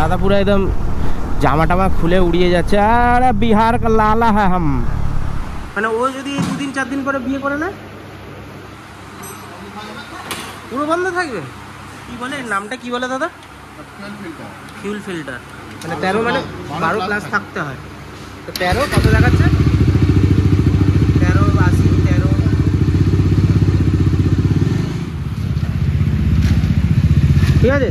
দাদা পুরো একদম জামা টামা খুলে উড়িয়ে যাচ্ছে। আরে বিহার কা লালা হ্যাঁ হাম, মানে ও যদি 2-3-4 দিন পরে বিয়ে করে না পুরো বন্ধ থাকবে। কি বলে নামটা, কি বলে দাদা? Fuel filter. মানে 13 মানে 12 প্লাস থাকতে হয়। তো 13 কত দেখাচ্ছে? 13 80 13। ঠিক আছে।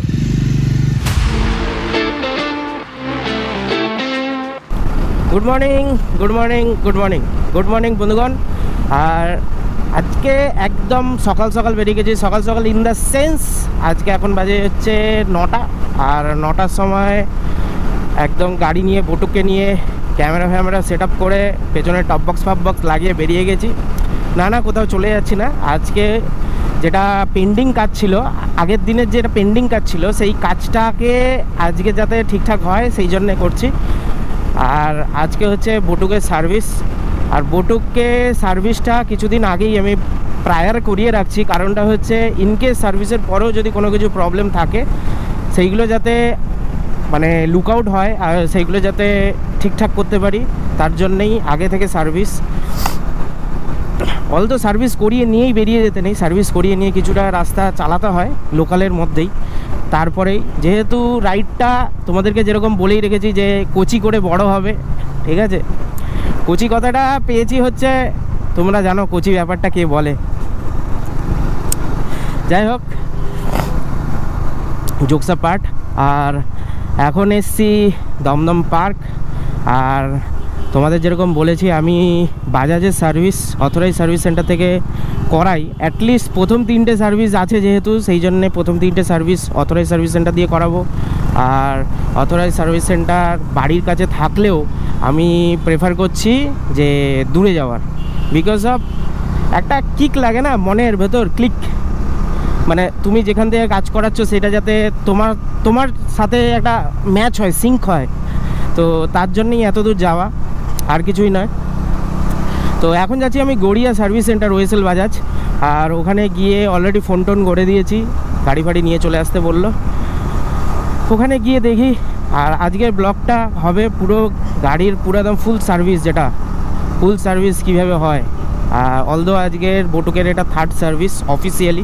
Good morning good morning good morning good morning বন্ধুগণ। আর আজকে একদম সকাল সকাল বেরিয়ে গেছি। সকাল সকাল ইন দ্য সেন্স আজকে এখন বাজে হচ্ছে 9টা। আর 9টার সময় একদম গাড়ি নিয়ে বটুককে নিয়ে ক্যামেরা সেট আপ করে পেছনে টপ বক্স লাগিয়ে বেরিয়ে গেছি। না কোথাও চলে যাচ্ছি না। আজকে যেটা পেন্ডিং কাজ ছিল, আগের দিনের যেটা পেন্ডিং কাজ ছিল, সেই কাজটাকে আজকে যাতে ঠিকঠাক হয় সেই জন্যে করছি। আর আজকে হচ্ছে বটুকের সার্ভিস। আর বটুককে সার্ভিসটা কিছুদিন আগেই আমি প্রায়ার করিয়ে রাখছি। কারণটা হচ্ছে ইনকেস সার্ভিসের পরেও যদি কোনো কিছু প্রবলেম থাকে সেইগুলো যাতে মানে লুক আউট হয় আর সেইগুলো যাতে ঠিকঠাক করতে পারি, তার জন্যেই আগে থেকে সার্ভিস। অলতো সার্ভিস করিয়ে নিয়েই বেরিয়ে যেতে নেই, সার্ভিস করিয়ে নিয়ে কিছুটা রাস্তা চালাতে হয় লোকালের মধ্যেই। তারপরেই যেহেতু রাইডটা তোমাদেরকে যেরকম বলেই রেখেছি যে কোচি করে বড় হবে, ঠিক আছে। কোচি কথাটা পেয়েছি হচ্ছে, তোমরা জানো কোচি ব্যাপারটা কে বলে। যাই হোক, জোকসা পার্ট। আর এখন এসছি দমদম পার্ক। আর তোমাদের যেরকম বলেছি আমি বাজাজের সার্ভিস অথরাইজ সার্ভিস সেন্টার থেকে করাই। অ্যাটলিস্ট প্রথম 3টে সার্ভিস আছে যেহেতু, সেই জন্যে প্রথম 3টে সার্ভিস অথরাইজ সার্ভিস সেন্টার দিয়ে করাবো। আর অথরাইজ সার্ভিস সেন্টার বাড়ির কাছে থাকলেও আমি প্রেফার করছি যে দূরে যাওয়ার। বিকজ অফ একটা কিক লাগে না মনের ভেতর, ক্লিক, মানে তুমি যেখান থেকে কাজ করাচ্ছ সেটা যাতে তোমার সাথে একটা ম্যাচ হয়, সিঙ্ক হয়। তো তার জন্যই এত দূর যাওয়া, আর কিছুই নয়। তো এখন যাচ্ছি আমি গড়িয়া সার্ভিস সেন্টার, ওয়েসেল বাজাজ। আর ওখানে গিয়ে অলরেডি ফোন টোন করে দিয়েছি, গাড়ি ফাড়ি নিয়ে চলে আসতে বললো। ওখানে গিয়ে দেখি। আর আজকের ব্লগটা হবে পুরো গাড়ির পুরো একদম ফুল সার্ভিস, যেটা ফুল সার্ভিস কীভাবে হয়। অলদো আজকের বটুকের এটা 3rd সার্ভিস অফিসিয়ালি।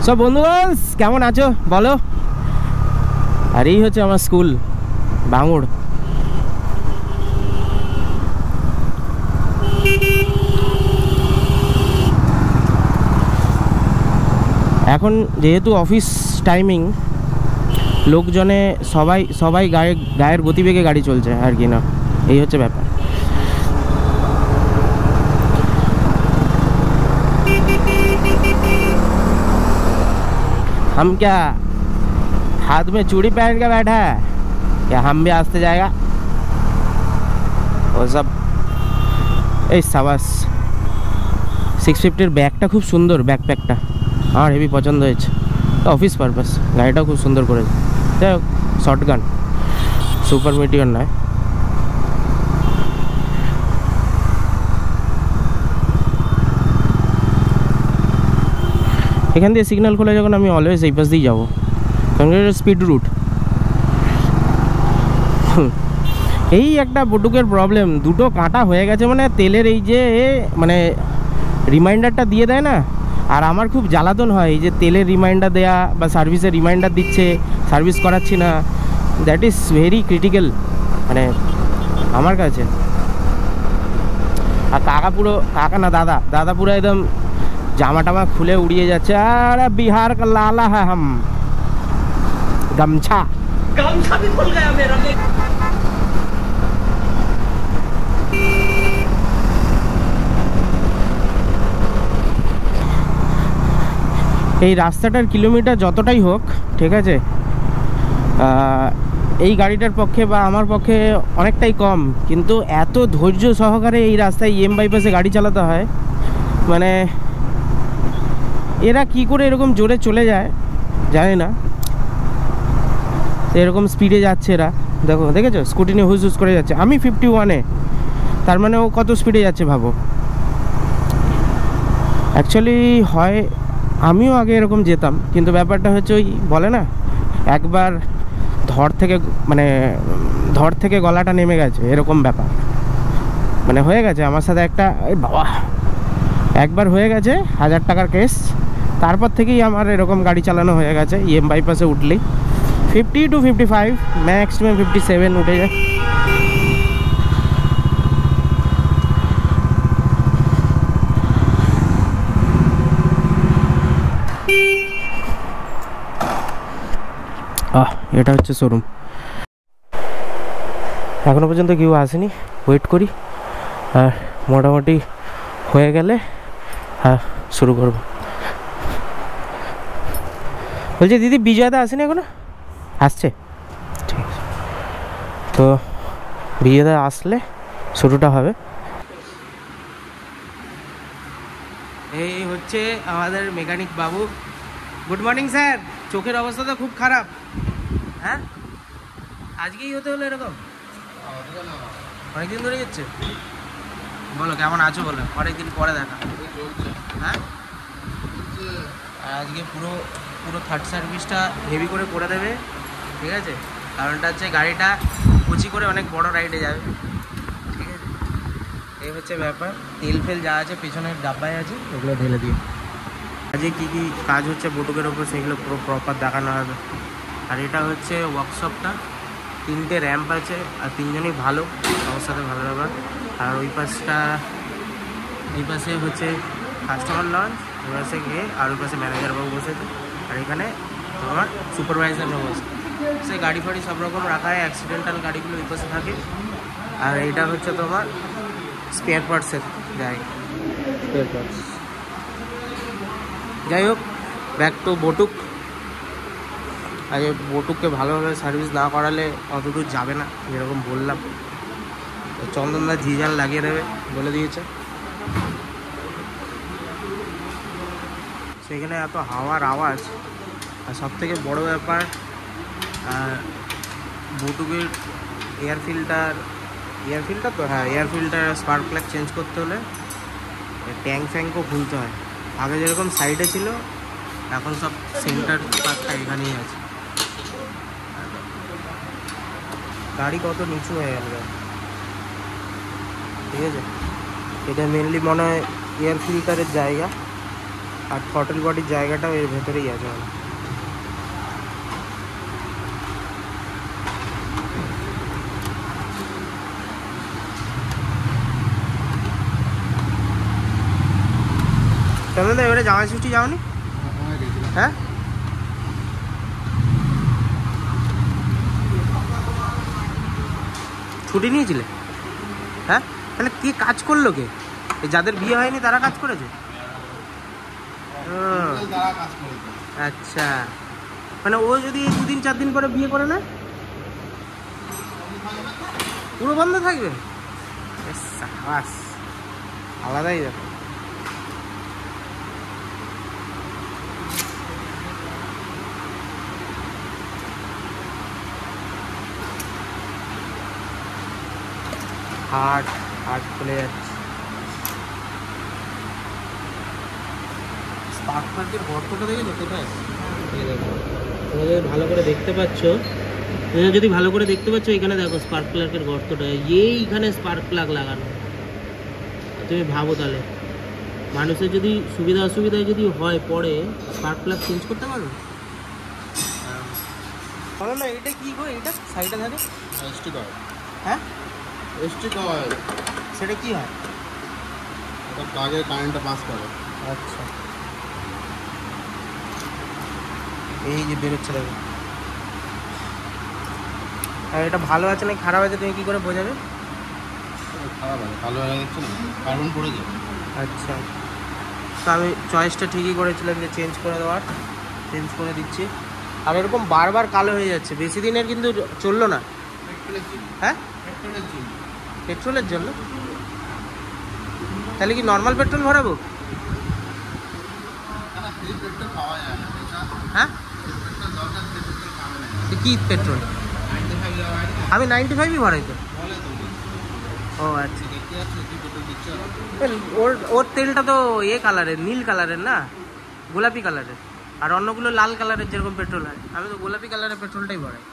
সব বন্ধুগণ কেমন আছো বলো। আর এই হচ্ছে আমার স্কুল ভাঙড়। এখন যেহেতু অফিস টাইমিং, লোকজনে সবাই গায়ের গতিবেগে গাড়ি চলছে আর কি না, এই হচ্ছে ব্যাপার। हम क्या हाथ में चूड़ी पहन के बैठा है या हम भी आस्ते जाएगा वो सब। এই সাবাস 650 ব্যাগটা খুব সুন্দর, ব্যাকপ্যাকটা আমার হেভি পছন্দ হয়েছে। অফিস পারপাস গাড়িটাও খুব সুন্দর করেছে। যাই হোক, শর্টগান, সুপার মিটিয়র নয়। এখান দিয়ে সিগন্যাল খোলা যখন আমি অলওয়েজ এই পাশ দিয়ে যাবো, কারণ এটা স্পিড রুট। এই একটা বটুকের প্রবলেম, দুটো কাঁটা হয়ে গেছে। মানে তেলের এই যে মানে রিমাইন্ডারটা দিয়ে দেয় না, আর আমার খুব জ্বালাতন হয় এই যে তেলের রিমাইন্ডার দেয়া বা সার্ভিসের রিমাইন্ডার দিচ্ছে, সার্ভিস করাচ্ছি না। দ্যাট ইজ ভেরি ক্রিটিক্যাল মানে আমার কাছে। আর কাকা না দাদা পুরো একদম জামা টামা খুলে উড়িয়ে যাচ্ছে। আরে বিহার কা লালা হ্যাঁ হাম, গামছা भी खुल गया मेरा। এই রাস্তাটার কিলোমিটার যতটাই হোক, ঠিক আছে, এই গাড়িটার পক্ষে বা আমার পক্ষে অনেকটাই কম, কিন্তু এত ধৈর্য সহকারে এই রাস্তায় EM বাইপাসে গাড়ি চালাতে হয়। মানে এরা কি করে এরকম জোরে চলে যায় জানি না, এরকম স্পিডে যাচ্ছে এরা। দেখেছো স্কুটি নিয়ে হুস করে যাচ্ছে, আমি 51-এ, তার মানে ও কত স্পিডে যাচ্ছে ভাবো। অ্যাকচুয়ালি হয় আমিও আগে এরকম যেতাম, কিন্তু ব্যাপারটা হচ্ছে ওই বলে না, একবার ধর থেকে গলাটা নেমে গেছে, এরকম ব্যাপার মানে হয়ে গেছে আমার সাথে একটা। বাবা, একবার হয়ে গেছে 1000 টাকার কেস, তারপর থেকেই আমার এরকম গাড়ি চালানো হয়ে গেছে। EM বাইপাসে উঠলেই 50 to 55, ম্যাক্সিমাম 57 উঠে যায়। এটা হচ্ছে শোরুম। এখনো পর্যন্ত কেউ আসেনি, ওয়েট করি, আর মোটামুটি হয়ে গেলে শুরু করব। বলছি দিদি, বিজয়দা আসেনি এখনো? আসছে, ঠিক আছে। তো বিজয়দা আসলে শুরুটা হবে। এই হচ্ছে আমাদের মেকানিক বাবু। Good morning sir. চোখের অবস্থা তো খুব খারাপ। হ্যাঁ, আজকেই হতে হলো এরকম? অনেকদিন ধরে যাচ্ছে। বলো কেমন আছো, বলো, অনেকদিন পরে দেখা। হ্যাঁ, আর আজকে পুরো থার্ড সার্ভিসটা হেভি করে দেবে, ঠিক আছে? কারণটা হচ্ছে গাড়িটা কুচি করে অনেক বড় রাইডে যাবে, ঠিক আছে? এই হচ্ছে ব্যাপার। তেল ফেল যা আছে পেছনের ডাব্বায় আছে, ওগুলো ঢেলে দিয়ে আজকে কী কী কাজ হচ্ছে বটুকের ওপর সেগুলো পুরো প্রপার দেখানো হবে। আর এটা হচ্ছে ওয়ার্কশপটা, 3টে র্যাম্প আছে, আর 3জনই ভালো, সবার সাথে ভালো ব্যাপার। আর ওই পাশে হচ্ছে কাস্টমার লঞ্চ, ওই পাশে গিয়ে, আর ওই পাশে ম্যানেজার বাবু বসেছে, আর এখানে তোমার সুপারভাইজার বাবু বসে। সে গাড়ি ফাড়ি সব রকম রাখা হয়, অ্যাক্সিডেন্টাল গাড়িগুলো ওই পাশে থাকে। আর এইটা হচ্ছে তোমার স্পেয়ার পার্টসের জায়গা, স্পেয়ার পার্টস। যাই হোক, ব্যাক টু বটুক। আগে বটুককে ভালোভাবে সার্ভিস না করালে অতদূর যাবে না, যেরকম বললাম। চন্দনদা ঝিঝাল লাগিয়ে দেবে বলে দিয়েছে। সেখানে এত হাওয়ার আওয়াজ, আর সবথেকে বড় ব্যাপার বটুকের এয়ার ফিল্টার তো, হ্যাঁ, air filter spark plug change করতে হলে ট্যাঙ্ক ফ্যাঙ্কও খুলতে হয়। আগে যেরকম সাইডে ছিল, এখন সব সেন্টার পার্কটা এখানেই আছে। গাড়ি কত নিচু হয়ে গেল, ঠিক আছে? এটা মেনলি মনে হয় এয়ার ফিল্টারের জায়গা, আর থ্রটল বডির জায়গাটাও এর ভেতরেই আছে। চন্দন, এবারে জামাই ষষ্ঠী যাওনি? হ্যাঁ, ছুটি নিয়েছিলে? হ্যাঁ, তাহলে কে কাজ করলো? কে? যাদের বিয়ে হয়নি তারা কাজ করেছে? আচ্ছা, মানে ও যদি 2 দিন 4 দিন পরে বিয়ে করে না, পুরো বন্ধ থাকবে? আলাদাই ব্যাপার। হাট খুলে যাচ্ছে। স্পার্ক প্লাগের গর্তটা দেখেছো কোথায়? তোমরা যদি ভালো করে দেখতে পাচ্ছ, এখানে দেখো স্পার্ক প্লাগের গর্তটা, এইখানে স্পার্ক প্লাগ লাগানো। তুমি ভাবো তাহলে মানুষের যদি সুবিধা অসুবিধায় যদি হয় পরে, স্পার্ক প্লাগ চেঞ্জ করতে পারবে? বলো না, এটা কি গো? এটা সাইডে থাকে স্টিক অয়েল। হ্যাঁ, স্টিক অয়েল। সেটা কি হয়? এটা প্লাগের কারেন্টটা পাস করে। আচ্ছা, এই যে বেরোচ্ছে দেখো। আর এটা ভালো আছে না খারাপ আছে তুমি কি করে বোঝাবে? খারাপ আছে, ভালো হয়ে যাচ্ছে না, কার্বন পড়ে যায়। আচ্ছা, তো আমি চয়েসটা ঠিকই করেছিলাম যে চেঞ্জ করে দেওয়ার, চেঞ্জ করে দিচ্ছি। আর এরকম বারবার কালো হয়ে যাচ্ছে, বেশি দিনের কিন্তু চললো না। হ্যাঁ, পেট্রোলের জন্য? তাহলে কি নর্মাল পেট্রোল ভরাবো? হ্যাঁ, কি পেট্রোল? আমি 95ই ভরাই তো। ও আচ্ছা, ওর তেলটা তো কালারের, নীল কালারের না? গোলাপি কালারের, আর অন্যগুলো লাল কালারের যেরকম পেট্রোল হয়। আমি তো গোলাপি কালারের পেট্রোলটাই ভরাই।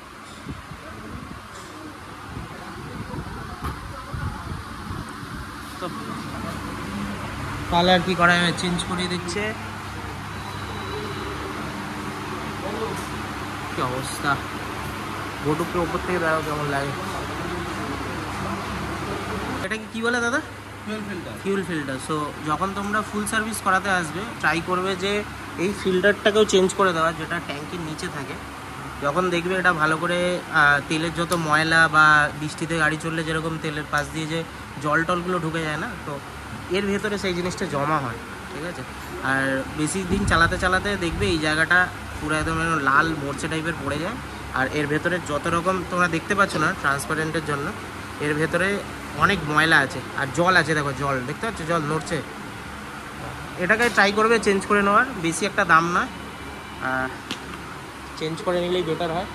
তো কালার কি করা হবে, চেঞ্জ করে দিচ্ছে। কি অবস্থা, গোটুকে ওপর থেকে দেখো কেমন লাগে। এটাকে কি বলে দাদা? Fuel filter. সো যখন তোমরা ফুল সার্ভিস করাতে আসবে ট্রাই করবে যে এই ফিল্টারটাকেও চেঞ্জ করে দেওয়া, যেটা ট্যাঙ্কির নিচে থাকে। যখন দেখবে এটা ভালো করে তেলের যত ময়লা বা বৃষ্টিতে গাড়ি চললে যেরকম তেলের পাশ দিয়ে যে জল টলগুলো ঢুকে যায় না, তো এর ভেতরে সেই জিনিসটা জমা হয়, ঠিক আছে। আর বেশি দিন চালাতে চালাতে দেখবে এই জায়গাটা পুরো একদম লাল মরচে টাইপের পড়ে যায়। আর এর ভেতরে যত রকম তোমরা দেখতে পাচ্ছ না ট্রান্সপারেন্টের জন্য, এর ভেতরে অনেক ময়লা আছে আর জল আছে। দেখো জল দেখতে পাচ্ছ, জল নড়ছে। এটাকে ট্রাই করবে চেঞ্জ করে নেওয়ার, বেশি একটা দাম নয়, চেঞ্জ করে নিলেই বেটার হয়।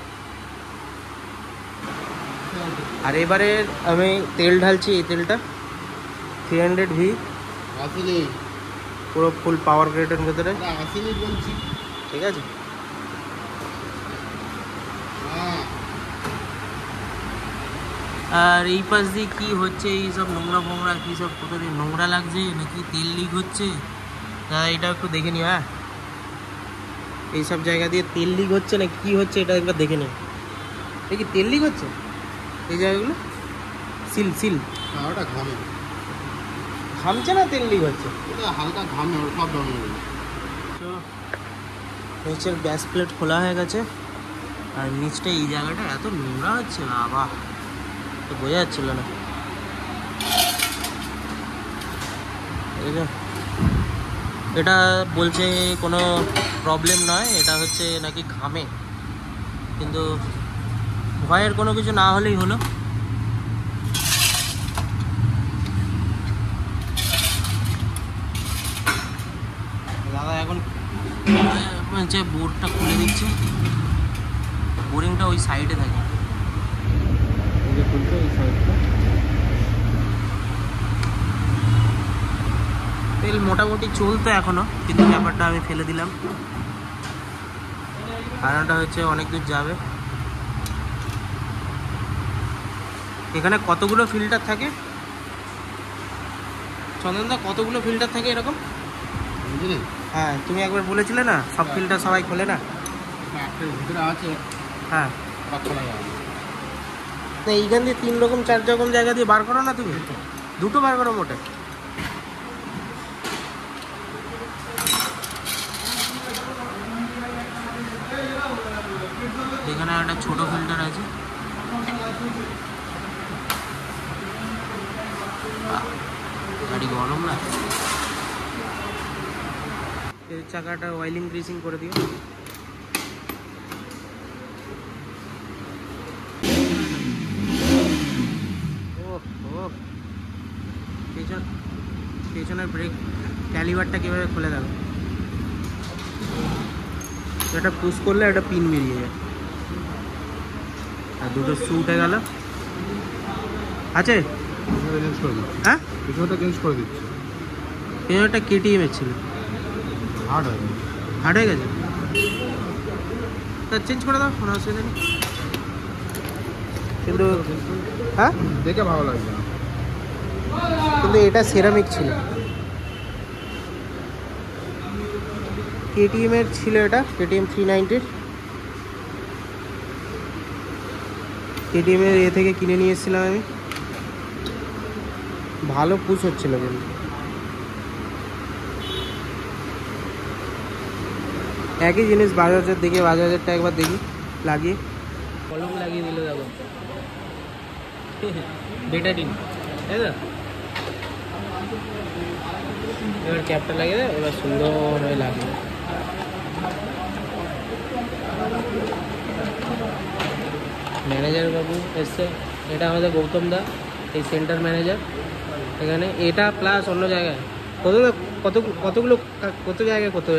আর এবারে আমি তেল ঢালছি, এই তেলটা 300V পুরো ফুল পাওয়ার গ্রেডের ভেতরে, ঠিক আছে। আর এই পাশ দিয়ে কী হচ্ছে, এই সব নোংরা ফোংরা কী সব, কোথাও নোংরা লাগছে নাকি তেল লিক হচ্ছে দাদা, এটা একটু দেখে নিও। হ্যাঁ, এইসব জায়গা দিয়ে তেল লিক হচ্ছে না কি হচ্ছে এটা একবার দেখে নিও। এই কি তেল লিক হচ্ছে এই জায়গাগুলো? সিল সিল ওটা ঘামে, ঘামছে না তেল লিক হচ্ছে? ওটা হালকা ঘামে, ওর সব জমে গেছে। তো নিচের গ্যাস প্লেট খোলা হয়ে গেছে, আর নিচটা এই জায়গাটা এত নোংরা হচ্ছে বাবা, তো বোঝা যাচ্ছিল না। এটা বলছে কোনো প্রবলেম নয়, এটা হচ্ছে নাকি ঘামে, কিন্তু ভয়ের কোনো কিছু না হলেই হলো। দাদা এখন হচ্ছে বোর্ডটা খুলে দিচ্ছে, বোরিংটা ওই সাইডে থাকে, খুলতে ওই সাইডটা। তেল মোটামুটি চলতো এখনো, কিন্তু ব্যাপারটা আমি ফেলে দিলাম, কারণটা হচ্ছে অনেক দূর যাবে। এখানে কতগুলো ফিল্টার থাকে চন্দনদা, কতগুলো ফিল্টার থাকে এরকম? হ্যাঁ, তুমি একবার বলেছিলে না সব ফিল্টার সবাই খোলে না। আছে, হ্যাঁ, এইখান দিয়ে 3 রকম 4 রকম জায়গা দিয়ে বার করো না তুমি? দুটো বার করো মোটে। এখানে একটা ছোট ফিল্টার আছে, গাড়ি গরম না, এর চাকাটা অয়েলিং গ্রিসিং করে দিও। পেছনের ব্রেক ক্যালিভারটা কীভাবে খুলে দেবে, এটা পুশ করলে একটা পিন বেরিয়ে যায়। আর দুটো শু উঠে গেল আছে। হ্যাঁ, পিছনটা চেঞ্জ করে দিচ্ছি। পেছনটা KTM এর ছিল, হার্ড হয়ে গেছে, তা চেঞ্জ করে দাও, কোনো অসুবিধা নেই। কিন্তু হ্যাঁ, দেখে ভালো লাগবে না, কিন্তু এটা সেরামিক ছিল, KTM এর ছিল, এটা KTM 390 KTM এর থেকে কিনে নিয়ে এসেছিলাম আমি, ভালো পুশ হচ্ছিল। কিন্তু একই জিনিস বাজাজের দিকে, বাজাজেরটা একবার দেখি লাগিয়ে, কলম লাগিয়ে দিল দেখো, বেটাডিন, তাই তো। এবার ক্যাপটা লাগিয়ে দেয়, এবার সুন্দর হয়ে লাগবে। ম্যানেজার বাবু এসছে, এটা আমাদের গৌতম দা, এই সেন্টার ম্যানেজার এখানে। এটা প্লাস অন্য জায়গায় কতগুলো কত জায়গায় করছো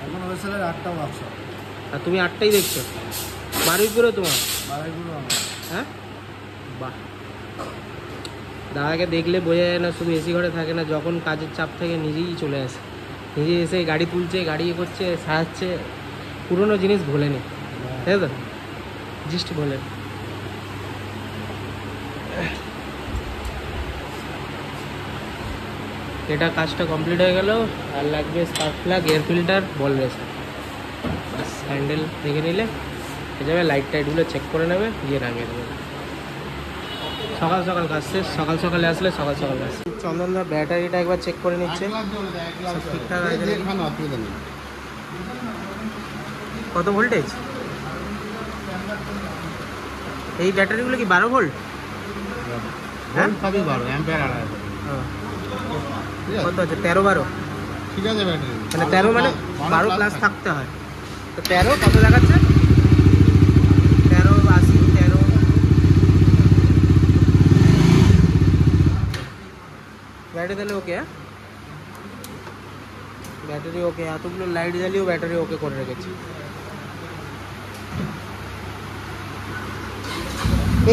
এখন ওয়েসালের 8টা ওয়ার্কশপ। আর তুমি 8টাই দেখছো? বারুইপুরে তোমার? বারুইপুরে আমার। হ্যাঁ, বাহ। দাদাকে দেখলে বোঝা যায় না শুধু এসি ঘরে থাকে না, যখন কাজের চাপ থেকে নিজেই চলে আসে। নিজে এসে গাড়ি তুলছে, গাড়ি এ করছে, সাজাচ্ছে, পুরোনো জিনিস ভোলেনি, তাই তো? জাস্ট ভোলেন। এটা কাজটা কমপ্লিট হয়ে গেল। আর লাগবে স্পার্ক প্লাগ, এয়ার ফিল্টার, বল রেসার, হ্যান্ডেল দেখে নিলে হয়ে যাবে। লাইট টাইটগুলো চেক করে নেবে, গিয়ে নামিয়ে দেবে। সকাল সকাল কাজ শেষ। সকাল সকালে আসলে সকাল সকাল কাজ। চন্দনদা ব্যাটারিটা একবার চেক করে নিচ্ছে, সব ঠিকঠাক আছে নাকি। কত ভোল্টেজ এই ব্যাটারিগুলো? কি 12 ভোল্ট? হ্যাঁ, সবই 12 অ্যাম্পিয়ার আলাদা। কত আছে? 13-12। ঠিক আছে ব্যাটারি, মানে 13 মানে 12 প্লাস থাকতে হয়। তো 13 কত দেখাচ্ছে? 13-80, 13 ব্যাটারি তাহলে ওকে। ব্যাটারি ওকে, এতগুলো লাইট জ্বালিয়েও ব্যাটারি ওকে করে রেখেছি।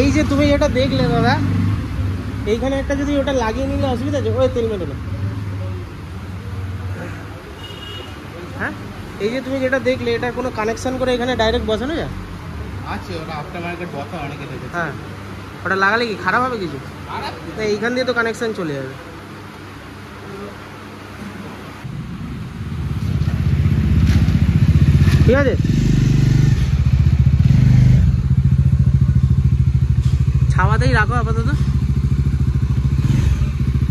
এই যে তুমি যেটা দেখলে দাদা, এইখানে একটা যদি ওটা লাগিয়ে নিলে অসুবিধা আছে? ওই তেল মেরে না। হ্যাঁ, এই যে তুমি যেটা দেখলে, এটা কোনো কানেকশন করে এখানে ডাইরেক্ট বসানো যায়? আছে, ওটা আফটার মার্কেট বসা অনেকে দেখেছে। হ্যাঁ, ওটা লাগালে কি খারাপ হবে কিছু? না, এইখান দিয়ে তো কানেকশন চলে যাবে। ঠিক আছে, ছাওয়াতেই রাখো আপাতত।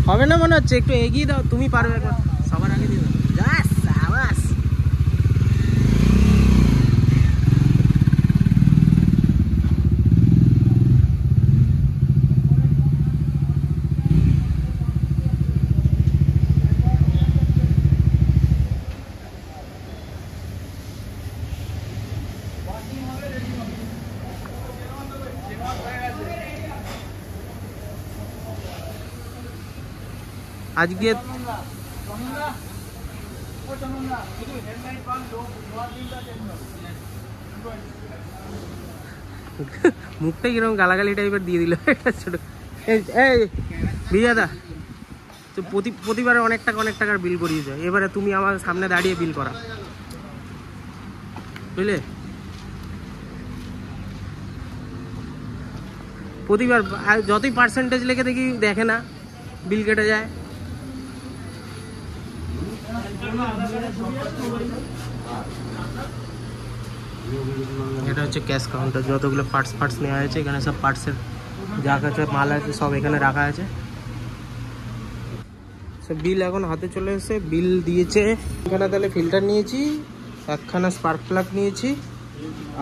হবে না মনে হচ্ছে, একটু এগিয়ে দাও, তুমি পারবে একবার, সবার আগে দিয়ে দাও। ব্যাস, আবাস। আজকে মুখটা কিরকম গালাগালি টাইপের দিয়ে দিল ছোট। এই বিজাদা, তো প্রতিবারে অনেক টাকার বিল করিয়েছে, এবারে তুমি আমার সামনে দাঁড়িয়ে বিল করা, বুঝলে? প্রতিবার যতই পার্সেন্টেজ লেগে দেখি দেখে না, বিল কেটে যায়। এটা হচ্ছে ক্যাশ কাউন্টার, যতগুলো পার্টস নেওয়া হয়েছে এখানে সব পার্টসের যা কাছে মাল আছে সব এখানে রাখা আছে। সব বিল এখন হাতে চলে এসেছে, বিল দিয়েছে। এখানে তাহলে ফিল্টার নিয়েছি, একখানা স্পার্ক প্লাগ নিয়েছি,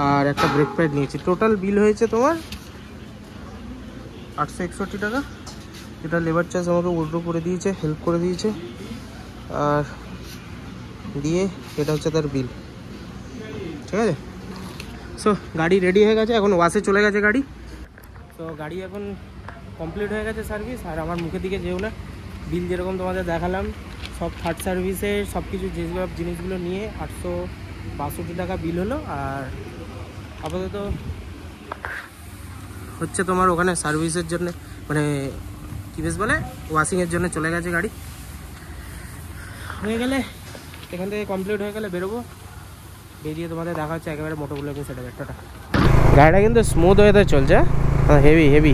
আর একটা ব্রেক প্যাড নিয়েছি। টোটাল বিল হয়েছে তোমার 861 টাকা। এটা লেবার চার্জ আমাকে উল্টো করে দিয়েছে, হেল্প করে দিয়েছে, আর দিয়ে এটা হচ্ছে তার বিল। ঠিক আছে, সো গাড়ি রেডি হয়ে গেছে, এখন ওয়াশে চলে গেছে গাড়ি। তো গাড়ি এখন কমপ্লিট হয়ে গেছে সার্ভিস। আর আমার মুখের দিকে যেও না, বিল যেরকম তোমাদের দেখালাম সব থার্ড সার্ভিসের সব কিছু যেসব জিনিসগুলো নিয়ে 862 টাকা বিল হলো। আর আপাতত হচ্ছে তোমার ওখানে সার্ভিসের জন্য, মানে কী বেশ বলে, ওয়াশিংয়ের জন্য চলে গেছে গাড়ি। হয়ে গেলে এখান থেকে কমপ্লিট হয়ে গেলে বেরোবো, বেরিয়ে তোমাদের দেখা হচ্ছে একেবারে মোটোগুলো সেটা একটা। গাড়িটা কিন্তু স্মুথ ওয়েতে চলছে, হেভি।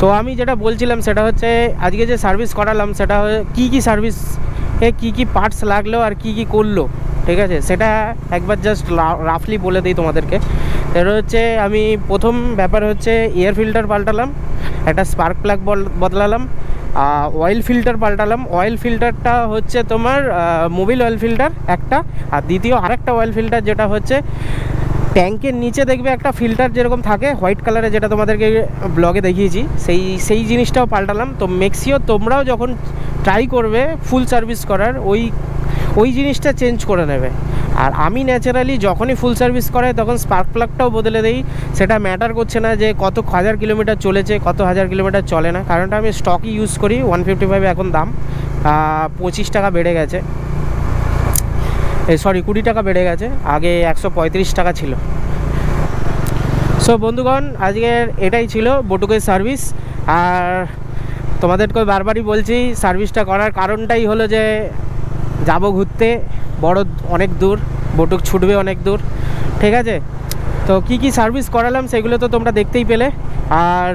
তো আমি যেটা বলছিলাম সেটা হচ্ছে, আজকে যে সার্ভিস করালাম সেটা কি সার্ভিস কি পার্টস লাগলো আর কি করলো, ঠিক আছে, সেটা একবার জাস্ট রাফলি বলে দিই তোমাদেরকে। এটা হচ্ছে, আমি প্রথম ব্যাপার হচ্ছে এয়ার ফিল্টার পাল্টালাম, একটা স্পার্ক প্লাগ বদলালাম, অয়েল ফিল্টার পাল্টালাম। অয়েল ফিল্টারটা হচ্ছে তোমার মোবিল অয়েল ফিল্টার একটা, আর দ্বিতীয় আরেকটা অয়েল ফিল্টার যেটা হচ্ছে ট্যাঙ্কের নিচে দেখবে একটা ফিল্টার যেরকম থাকে হোয়াইট কালারে, যেটা তোমাদেরকে ব্লগে দেখিয়েছি, সেই জিনিসটাও পাল্টালাম। তো মেক্সিও তোমরাও যখন ট্রাই করবে ফুল সার্ভিস করার, ওই জিনিসটা চেঞ্জ করে নেবে। আর আমি ন্যাচারালি যখনই ফুল সার্ভিস করে তখন স্পার্ক প্লাগটাও বদলে দেই। সেটা ম্যাটার করছে না যে কত 1000 কিলোমিটার চলেছে, কত 1000 কিলোমিটার চলে না, কারণটা আমি স্টকই ইউজ করি। 155 এখন দাম, 25 টাকা বেড়ে গেছে, 20 টাকা বেড়ে গেছে, আগে 135 টাকা ছিল। সো বন্ধুগণ, আজকের এটাই ছিল বটুকের সার্ভিস। আর তোমাদেরকে বারবারই বলছি সার্ভিসটা করার কারণটাই হলো যে যাব ঘুরতে বড় অনেক দূর, বটুক ছুটবে অনেক দূর, ঠিক আছে। তো কি সার্ভিস করালাম সেগুলো তো তোমরা দেখতেই পেলে, আর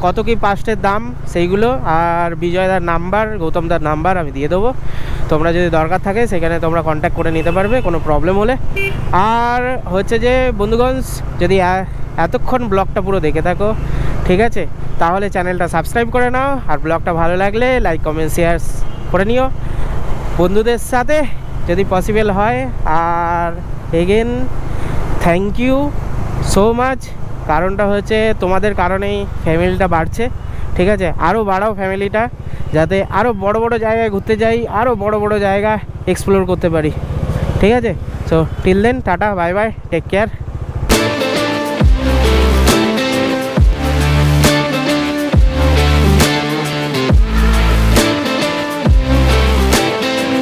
কত কি পাস্টের দাম সেইগুলো, আর বিজয়দার নাম্বার, গৌতমদার নাম্বার আমি দিয়ে দেবো। তোমরা যদি দরকার থাকে সেখানে তোমরা কন্ট্যাক্ট করে নিতে পারবে কোনো প্রবলেম হলে। আর হচ্ছে যে বন্ধুগণ, যদি এতক্ষণ ব্লগটা পুরো দেখে থাকো, ঠিক আছে, তাহলে চ্যানেলটা সাবস্ক্রাইব করে নাও, আর ব্লগটা ভালো লাগলে লাইক কমেন্ট শেয়ার করে নিও বন্ধুদের সাথে যদি পসিবল হয়। আর again thank you so much, কারণটা হচ্ছে তোমাদের কারণেই ফ্যামিলিটা বাড়ছে, ঠিক আছে। আরও বাড়াও ফ্যামিলিটা, যাতে আরও বড় বড় জায়গায় ঘুরতে যাই, আরও বড় বড় জায়গা এক্সপ্লোর করতে পারি, ঠিক আছে। So till then, tata, bye bye, take care.